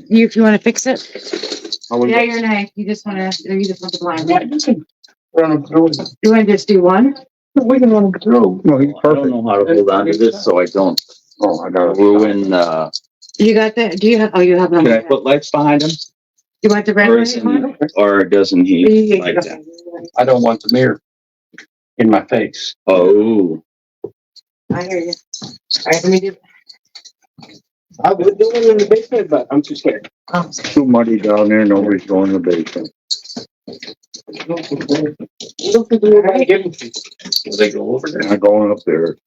if you want to fix it. Yeah, You're nice. You just want the blind. Yeah, you can run them through. You want to just do one? We can run them through. No, he's I perfect. don't know how to hold on to this so I don't Oh, I got it. ruin, You got that? Do you have? Oh, you have them. can I put lights behind him? You want the red Or one? isn't, or doesn't he like that? I don't want the mirror in my face. Oh, I hear you. All right, let me do. I would do it in the basement, but I'm too scared. too muddy down there, nobody's going to the basement. Look at the way I give them to you. Will they go over there? Not going up there.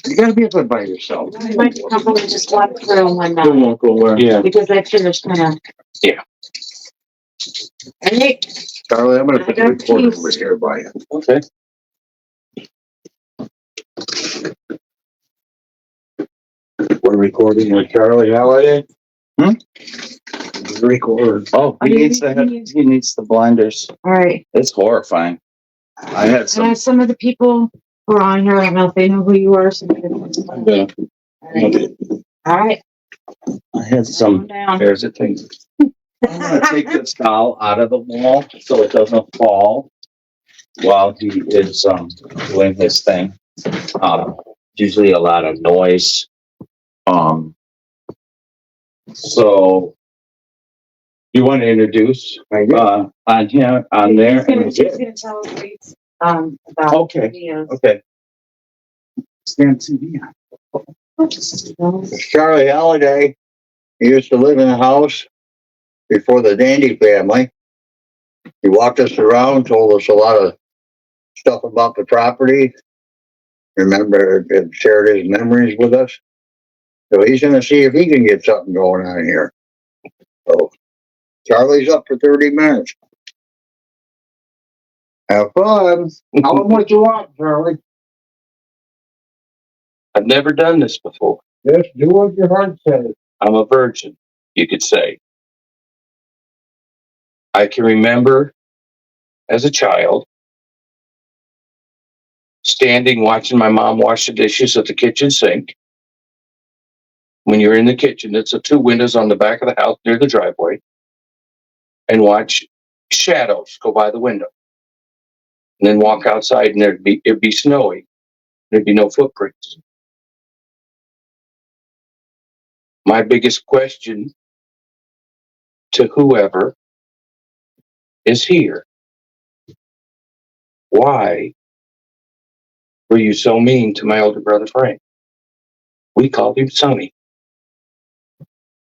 You gotta be up there by yourself. I might probably just walk through one They won't go where. Yeah. because that chair's kind of. Yeah. Hey, Charlie, I'm gonna put the I got recorder keys. over here by you. Okay. We're recording with Charlie Halliday. Record. Oh, he needs the blinders. all right. It's horrifying. I had And some of the people who are on here, I don't know if they know who you are. So Yeah. all right. I had Calm some. down. There's a thing. I'm gonna take this towel out of the wall so it doesn't fall while he is doing his thing. Usually a lot of noise. So you want to introduce on here on there? He's gonna tell us about Okay. videos. Okay. Stand TV. It's Charlie Halliday. He used to live in a house before the Dandy family. He walked us around, told us a lot of stuff about the property. Remember, and shared his memories with us. So he's going to see if he can get something going on here. So Charlie's up for 30 minutes. Have fun. Tell them what you want, Charlie. I've never done this before. Just do what your heart says. I'm a virgin, you could say. I can remember as a child standing watching my mom wash the dishes at the kitchen sink. When you're in the kitchen, it's the two windows on the back of the house near the driveway, and watch shadows go by the window. And then walk outside and it'd be snowy. There'd be no footprints. My biggest question to whoever is here: why were you so mean to my older brother Frank? We called him Sonny.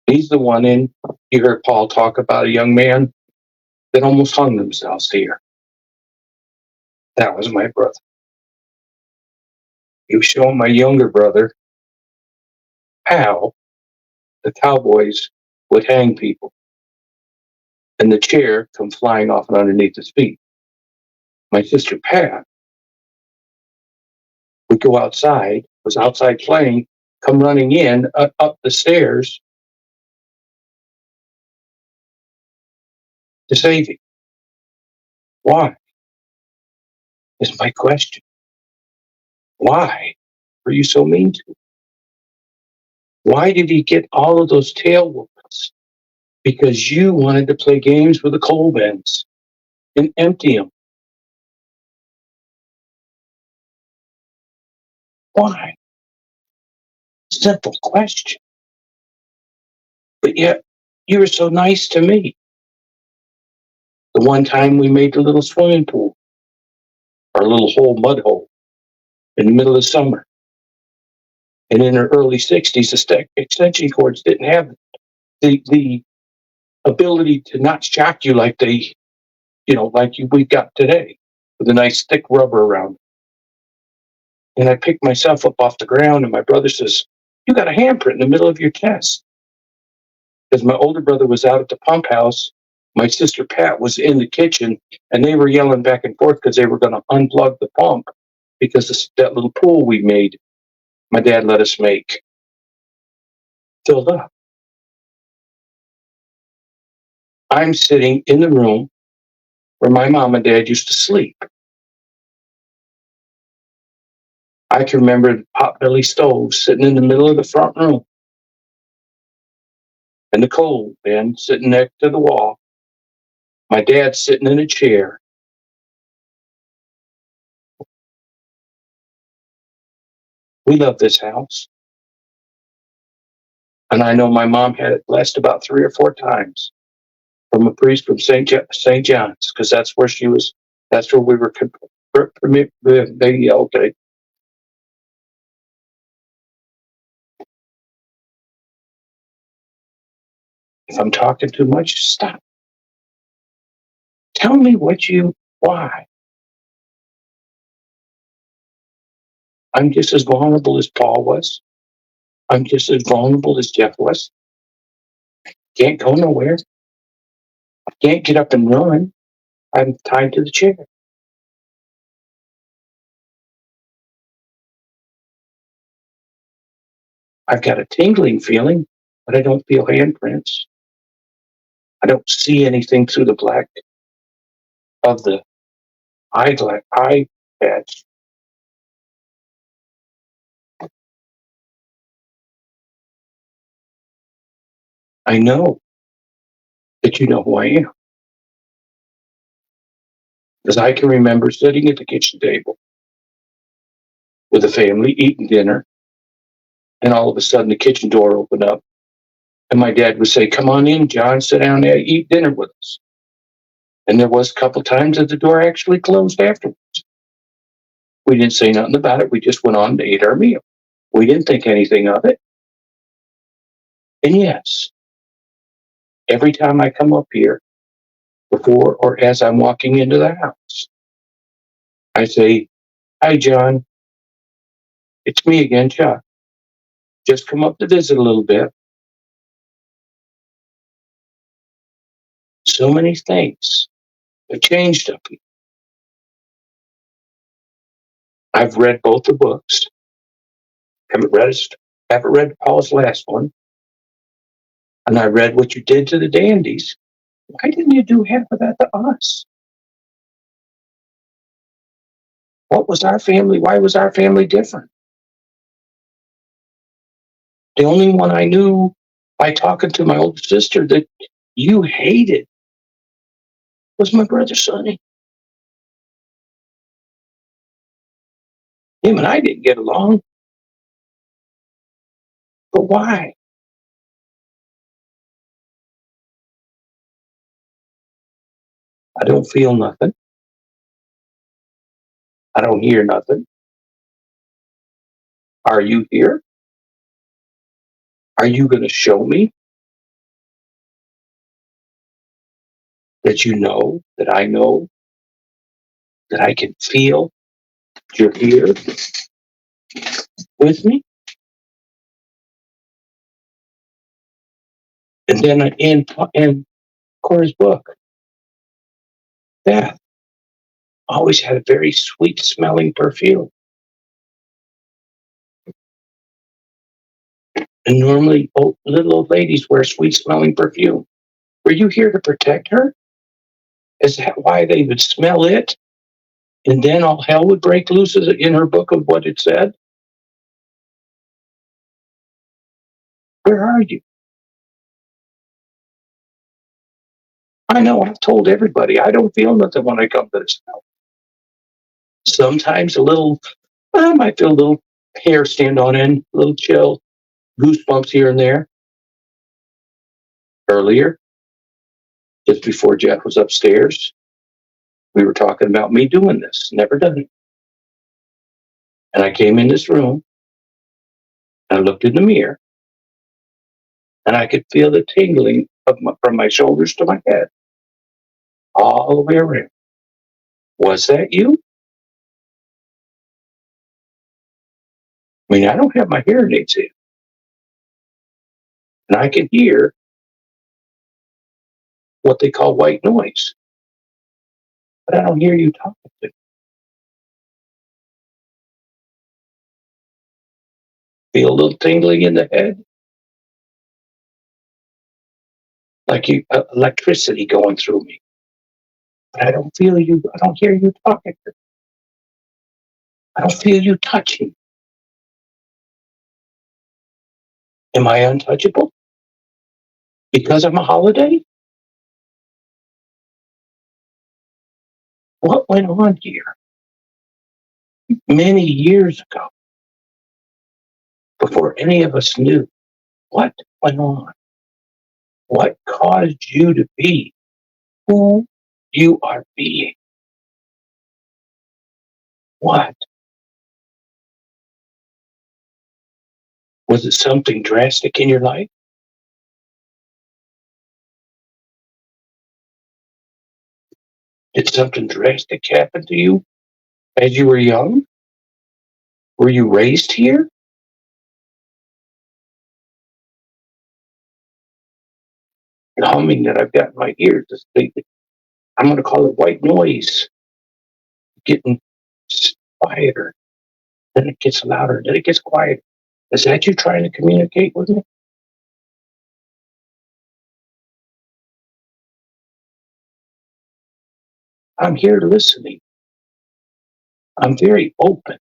He's the one you heard Paul talk about a young man that almost hung themselves here. That was my brother. He was showing my younger brother how the cowboys would hang people and the chair come flying off and underneath his feet. My sister Pat would go outside, was outside playing, come running in up the stairs to save him. Why? Is my question. Why were you so mean to him? Why did he get all of those tail whoopings? Because you wanted to play games with the coal bins and empty them. Why? Simple question. But yet, you were so nice to me. The one time we made the little swimming pool, our little mud hole, in the middle of summer. And in the early 60s, the extension cords didn't have the ability to not shock you like we've got today, with a nice thick rubber around it. And I picked myself up off the ground, and my brother says, "You got a handprint in the middle of your chest." Because my older brother was out at the pump house, my sister Pat was in the kitchen, and they were yelling back and forth because they were going to unplug the pump because that little pool we made, my dad let us make, filled up. I'm sitting in the room where my mom and dad used to sleep. I can remember the potbelly stove sitting in the middle of the front room. and the cold bin sitting next to the wall. My dad sitting in a chair. We love this house. And I know my mom had it blessed about 3 or 4 times from a priest from St. John's, because that's where she was, that's where we were, okay. If I'm talking too much, stop. Tell me why. I'm just as vulnerable as Paul was. I'm just as vulnerable as Jeff was. Can't go nowhere. I can't get up and run. I'm tied to the chair. I've got a tingling feeling, but I don't feel handprints. I don't see anything through the black of the eye patch. I know that you know who I am. Because I can remember sitting at the kitchen table with the family eating dinner, and all of a sudden the kitchen door opened up, and my dad would say, "Come on in, John, sit down there, eat dinner with us." And there was a couple times that the door actually closed afterwards. We didn't say nothing about it. We just went on and ate our meal. We didn't think anything of it. And yes, every time I come up here, before or as I'm walking into the house, I say, "Hi, John. It's me again, Chuck. Just come up to visit a little bit." So many things have changed up here. I've read both the books. Haven't read Paul's last one. And I read what you did to the dandies. Why didn't you do half of that to us? What was our family? Why was our family different? The only one I knew by talking to my older sister that you hated was my brother Sonny. Him and I didn't get along. But why? I don't feel nothing. I don't hear nothing. Are you here? Are you going to show me that you know, that I can feel you're here with me? And then in Cora's book, Beth always had a very sweet smelling perfume. And normally little old ladies wear sweet smelling perfume. Were you here to protect her? Is that why they would smell it? And then all hell would break loose in her book of what it said? Where are you? I know I've told everybody I don't feel nothing when I come to this house. Sometimes I might feel a little hair stand on end, a little chill, goosebumps here and there. Earlier, just before Jeff was upstairs, we were talking about me doing this. Never done it. And I came in this room, and I looked in the mirror, and I could feel the tingling from my shoulders to my head, all the way around. Was that you? I mean, I don't have my hearing aids in, and I can hear what they call white noise, but I don't hear you talking to me. Feel a little tingling in the head, like electricity going through me. But I don't feel you. I don't hear you talking to me. I don't feel you touching. Am I untouchable? Because I'm a holiday? What went on here many years ago before any of us knew? What went on? What caused you to be who you are being? What? Was it something drastic in your life? Did something drastic happen to you as you were young? Were you raised here? The humming that I've got in my ears is big. I'm going to call it white noise. Getting quieter. Then it gets louder. Then it gets quieter. Is that you trying to communicate with me? I'm here listening. I'm very open.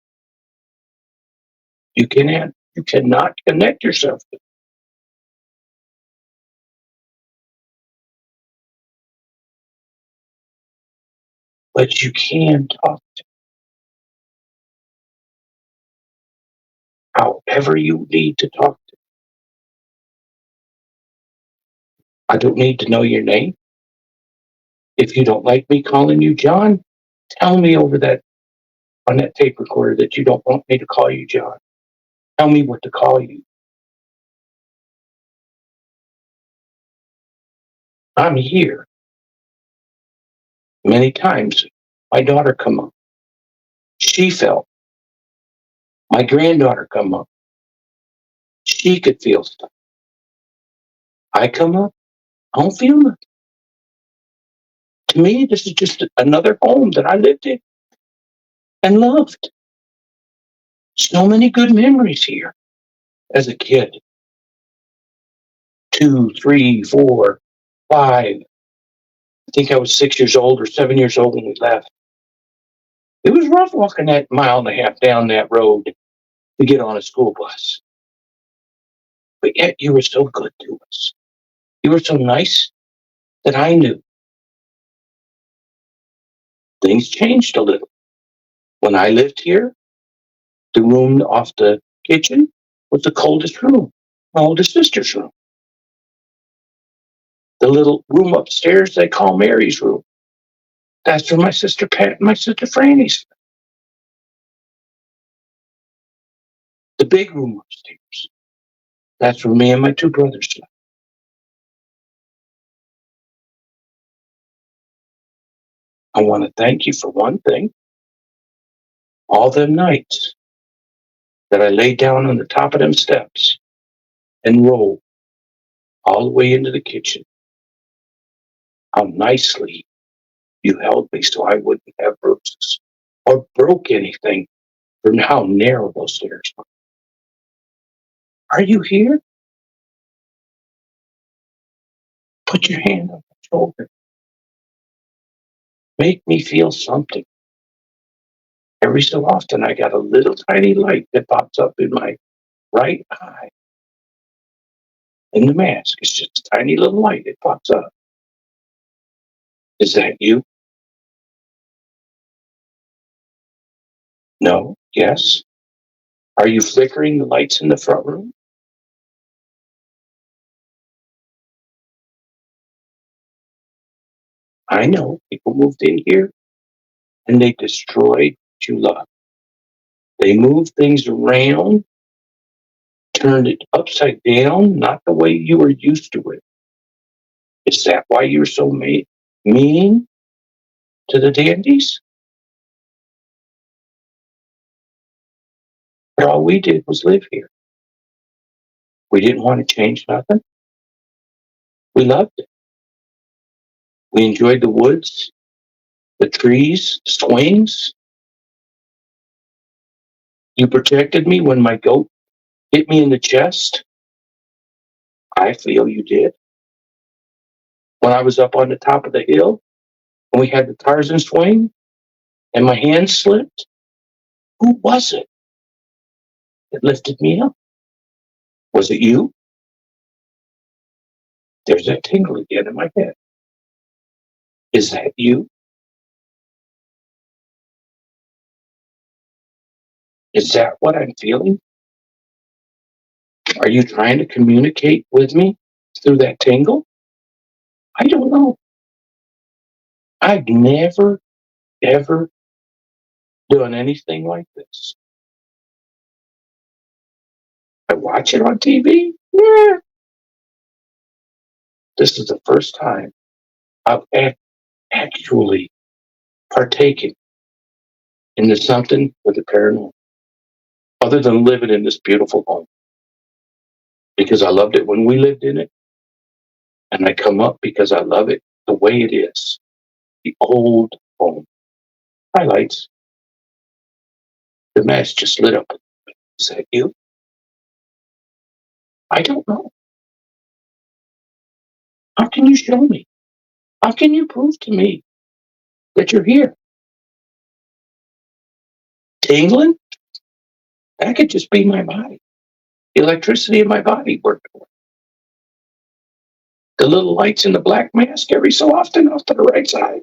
You cannot connect yourself to, but you can talk to however you need to talk to. I don't need to know your name. If you don't like me calling you John, tell me over that on that tape recorder that you don't want me to call you John. Tell me what to call you. I'm here. Many times my daughter come up. She felt. My granddaughter come up. She could feel stuff. I come up. I don't feel nothing. To me, this is just another home that I lived in and loved. So many good memories here as a kid. 2, 3, 4, 5. I think I was 6 years old or 7 years old when we left. It was rough walking that mile and a half down that road to get on a school bus. But yet you were so good to us. You were so nice that I knew. Things changed a little. When I lived here, the room off the kitchen was the coldest room, my oldest sister's room. The little room upstairs they call Mary's room. That's where my sister Pat and my sister Franny's. The big room upstairs. That's where me and my two brothers slept. I want to thank you for one thing. All them nights that I laid down on the top of them steps and rolled all the way into the kitchen. How nicely you held me so I wouldn't have bruises or broke anything from how narrow those stairs were. Are you here? Put your hand on my shoulder. Make me feel something. Every so often, I got a little tiny light that pops up in my right eye. In the mask, it's just a tiny little light that pops up. Is that you? No? Yes? Are you flickering the lights in the front room? I know people moved in here and they destroyed what you love. They moved things around, turned it upside down, not the way you were used to it. Is that why you're so mean to the dandies? But all we did was live here. We didn't want to change nothing. We loved it. We enjoyed the woods, the trees, the swings. You protected me when my goat hit me in the chest. I feel you did. When I was up on the top of the hill and we had the Tarzan swing and my hand slipped, who was it that lifted me up? Was it you? There's that tingle again in my head. Is that you? Is that what I'm feeling? Are you trying to communicate with me through that tingle? I don't know. I've never, ever done anything like this. I watch it on TV. Yeah. This is the first time I've actually partaken into something with the paranormal, other than living in this beautiful home. Because I loved it when we lived in it, and I come up because I love it the way it is. The old home. Highlights. The match just lit up. Is that you? I don't know. How can you show me? How can you prove to me that you're here? Tingling? That could just be my body. The electricity in my body worked. The little lights in the black mask every so often off to the right side.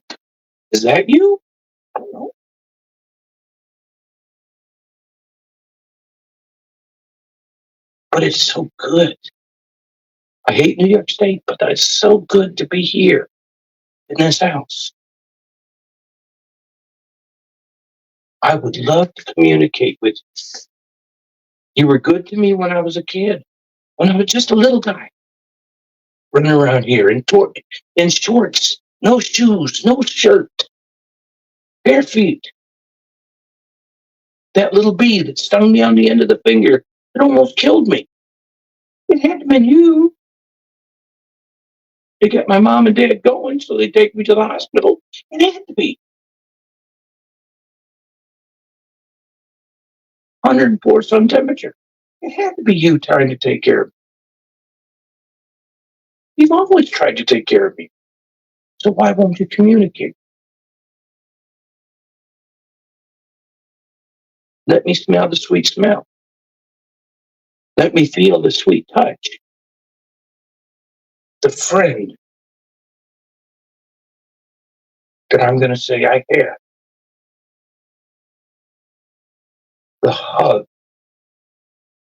Is that you? I don't know. But it's so good. I hate New York State, but it's so good to be here in this house. I would love to communicate with you. You were good to me when I was a kid, when I was just a little guy, running around here in shorts, no shoes, no shirt, bare feet. That little bee that stung me on the end of the finger, it almost killed me. It had to have been you. They get my mom and dad going, so they take me to the hospital. It had to be. 104 sun temperature. It had to be you trying to take care of me. You've always tried to take care of me. So why won't you communicate? Let me smell the sweet smell. Let me feel the sweet touch. The friend that I'm going to say I had. The hug.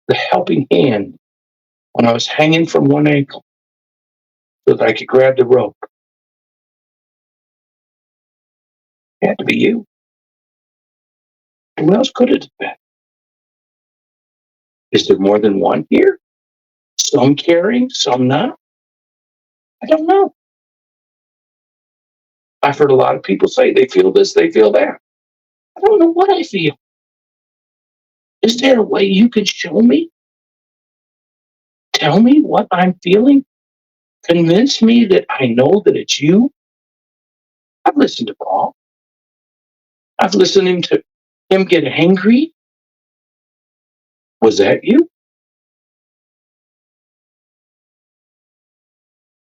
The helping hand when I was hanging from one ankle so that I could grab the rope. It had to be you. Who else could it have been? Is there more than one here? Some caring, some not? I don't know. I've heard a lot of people say they feel this, they feel that. I don't know what I feel. Is there a way you could show me? Tell me what I'm feeling? Convince me that I know that it's you? I've listened to Paul. I've listened to him get angry. Was that you?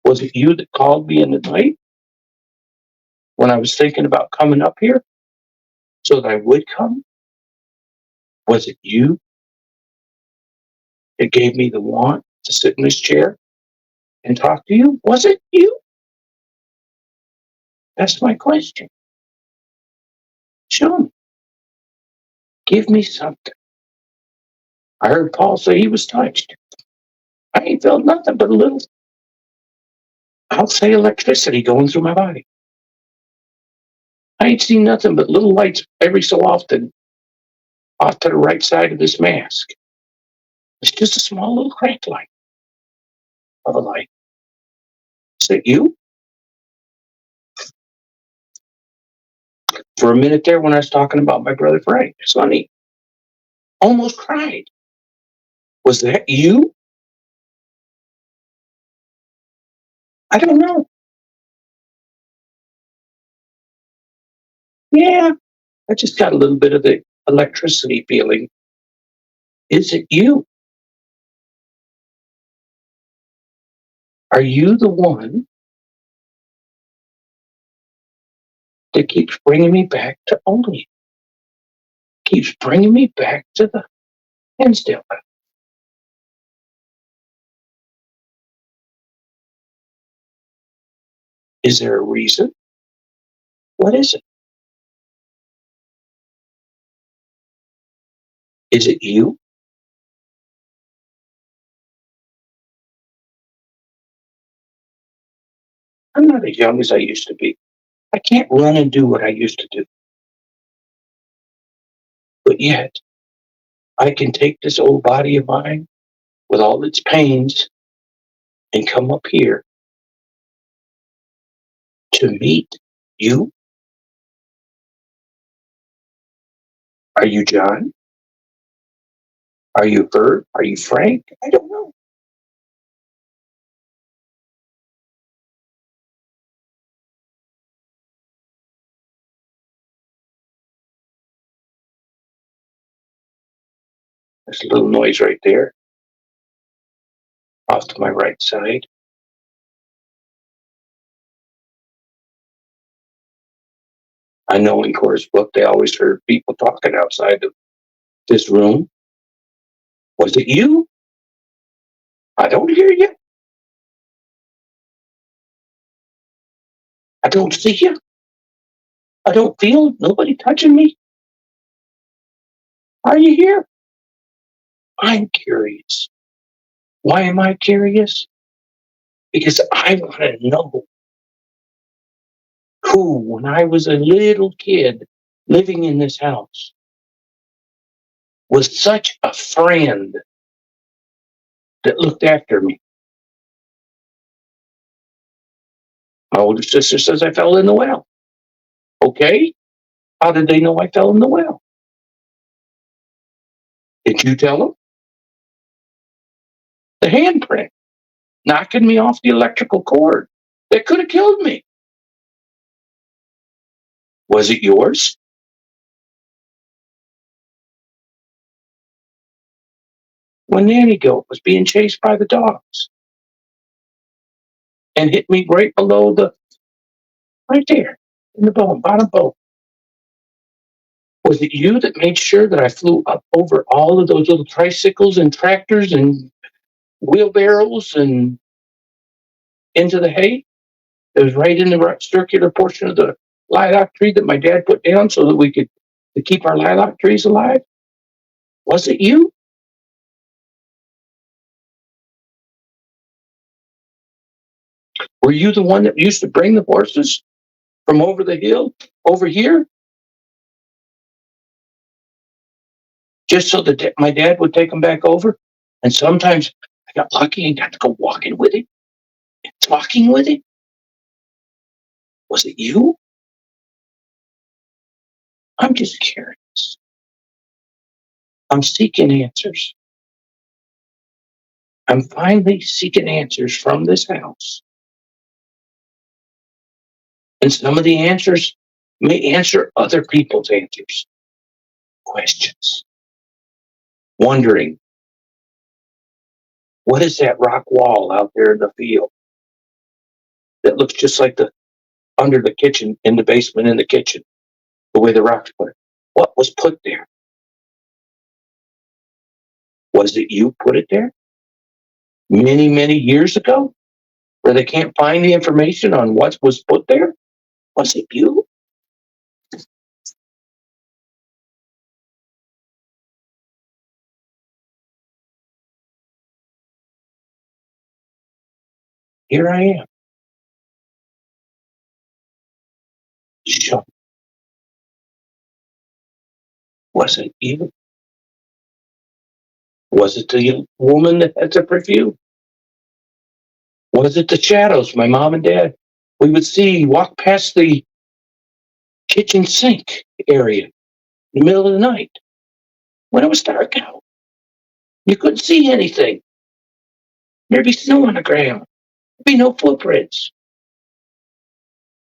Was it you that called me in the night when I was thinking about coming up here so that I would come? Was it you that gave me the want to sit in this chair and talk to you? Was it you? That's my question. Show me. Give me something. I heard Paul say he was touched. I ain't felt nothing but a little, I'll say, electricity going through my body. I ain't seen nothing but little lights every so often off to the right side of this mask. It's just a small little cracked light of a light. Is it you? For a minute there when I was talking about my brother Frank, Sonny, almost cried. Was that you? I don't know. Yeah, I just got a little bit of the electricity feeling. Is it you? Are you the one that keeps bringing me back to only? Keeps bringing me back to the Hinsdale. Is there a reason? What is it? Is it you? I'm not as young as I used to be. I can't run and do what I used to do. But yet, I can take this old body of mine with all its pains and come up here to meet you. Are you John? Are you Bert? Are you Frank? I don't know. There's a little noise right there, off to my right side. I know in Cora's book they always heard people talking outside of this room. Was it you? I don't hear you. I don't see you. I don't feel nobody touching me. Are you here? I'm curious. Why am I curious? Because I want to know who, when I was a little kid living in this house, was such a friend that looked after me. My older sister says I fell in the well. Okay. How did they know I fell in the well? Did you tell them? The handprint knocking me off the electrical cord that could have killed me. Was it yours? When Nanny Goat was being chased by the dogs and hit me right below right there, in the bone, bottom bone. Was it you that made sure that I flew up over all of those little tricycles and tractors and wheelbarrows and into the hay? It was right in the circular portion of the lilac tree that my dad put down so that we could to keep our lilac trees alive. Was it you? Were you the one that used to bring the horses from over the hill over here? Just so that my dad would take them back over? And sometimes I got lucky and got to go walking with him and talking with him. Was it you? I'm just curious. I'm seeking answers. I'm finally seeking answers from this house. And some of the answers may answer other people's answers. Questions. Wondering, what is that rock wall out there in the field that looks just like the under the kitchen, in the basement, in the kitchen, the way the rocks put it? What was put there? Was it you put it there? Many, many years ago? Where they can't find the information on what was put there? Was it you? Here I am. Shocked. Was it you? Was it the woman that had the perfume? Was it the shadows, my mom and dad? We would see walk past the kitchen sink area in the middle of the night when it was dark out. You couldn't see anything. There'd be snow on the ground. There'd be no footprints.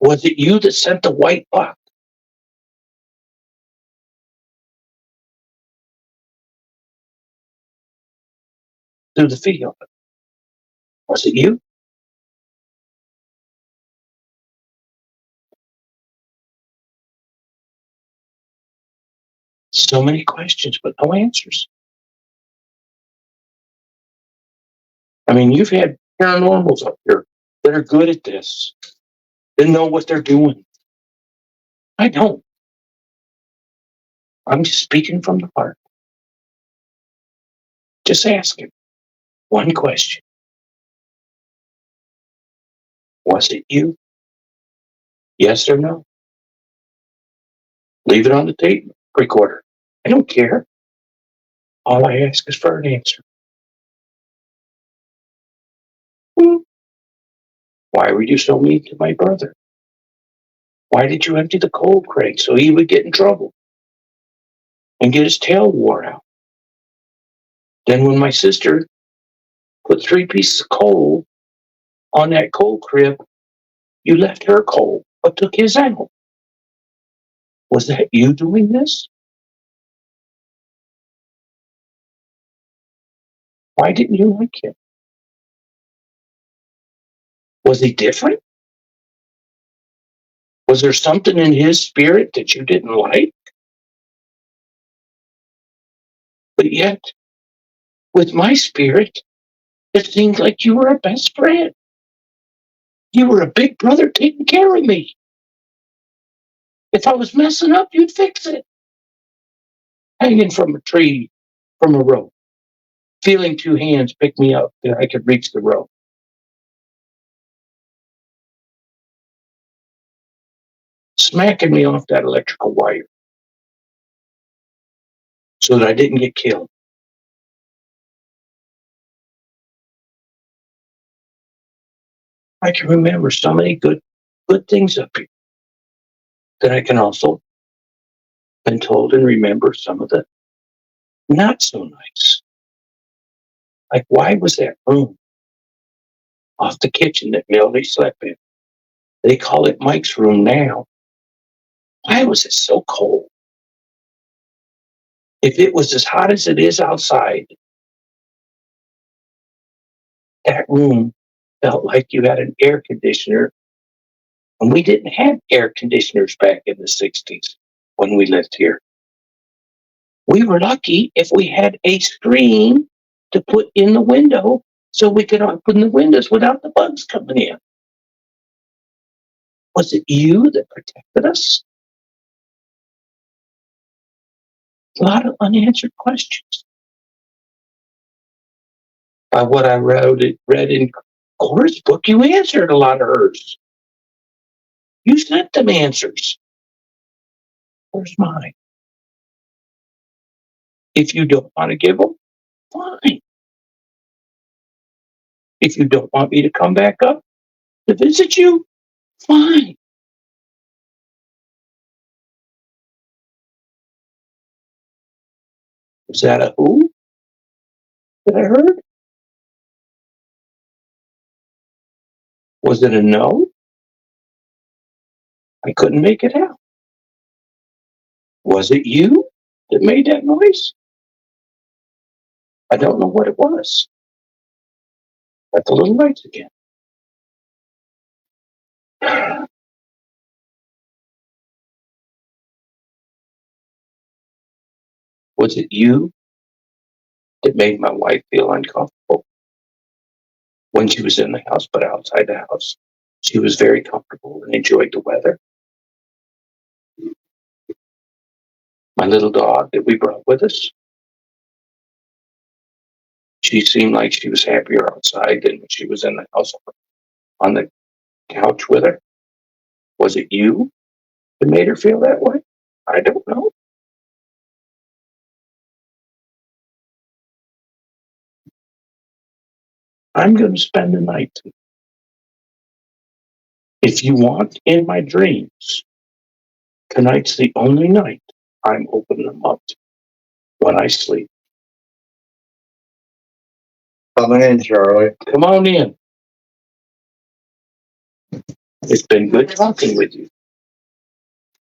Was it you that sent the white buck? Through the field? Was it you? So many questions, but no answers. I mean, you've had paranormals up here that are good at this. to know what they're doing. I don't. I'm just speaking from the heart. Just ask him one question. Was it you? Yes or no? Leave it on the tape recorder. I don't care. All I ask is for an answer. Why were you so mean to my brother? Why did you empty the coal crate so he would get in trouble and get his tail wore out? Then when my sister put 3 pieces of coal on that coal crib, you left her coal but took his out. Was that you doing this? Why didn't you like him? Was he different? Was there something in his spirit that you didn't like? But yet, with my spirit, it seemed like you were a best friend. You were a big brother taking care of me. If I was messing up, you'd fix it. Hanging from a tree, from a rope, feeling 2 hands pick me up that I could reach the rope. Smacking me off that electrical wire so that I didn't get killed. I can remember so many good things up here that I can also been told and remember some of the not so nice. Like, why was that room off the kitchen that Melody slept in? They call it Mike's room now. Why was it so cold? If it was as hot as it is outside, that room felt like you had an air conditioner. And we didn't have air conditioners back in the 60s when we lived here. We were lucky if we had a screen to put in the window so we could open the windows without the bugs coming in. Was it you that protected us? A lot of unanswered questions. By what I read in Cora's book, you answered a lot of hers. You sent them answers. Where's mine? If you don't want to give them, fine. If you don't want me to come back up to visit you, fine. Was that a who that I heard? Was it a no? I couldn't make it out. Was it you that made that noise? I don't know what it was. Got the little lights again. Was it you that made my wife feel uncomfortable when she was in the house, but outside the house? She was very comfortable and enjoyed the weather. My little dog that we brought with us, she seemed like she was happier outside than when she was in the house on the couch with her. Was it you that made her feel that way? I don't know. I'm going to spend the night. If you want in my dreams, tonight's the only night I'm opening them up when I sleep. Coming in, Charlie. Come on in. It's been good talking with you.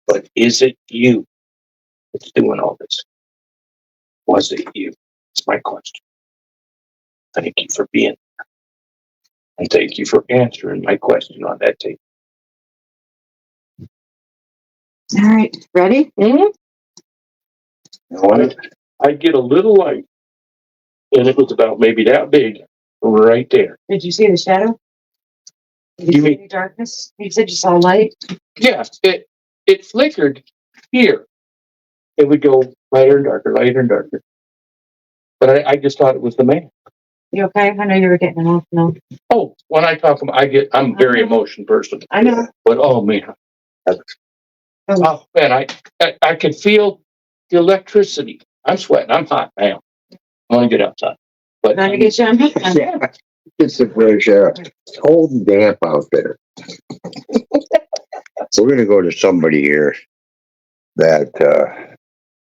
But is it you that's doing all this? Was it you? That's my question. Thank you for being here. And thank you for answering my question on that tape. All right, ready? I get a little light, and it was about maybe that big right there. Did you see the shadow? Did You you see mean- any darkness? You said you saw light? Yeah, it flickered here. It would go lighter and darker. But I just thought it was the man. You okay? I know you were getting off. No, Oh, when I talk about, I'm a very emotion person. I know. But oh man, oh man, I could feel the electricity. I'm sweating. I'm hot now. I want to get outside. But Trying to get you on. yeah, It's the fresh air. It's cold and damp out there. We're gonna go to somebody here that,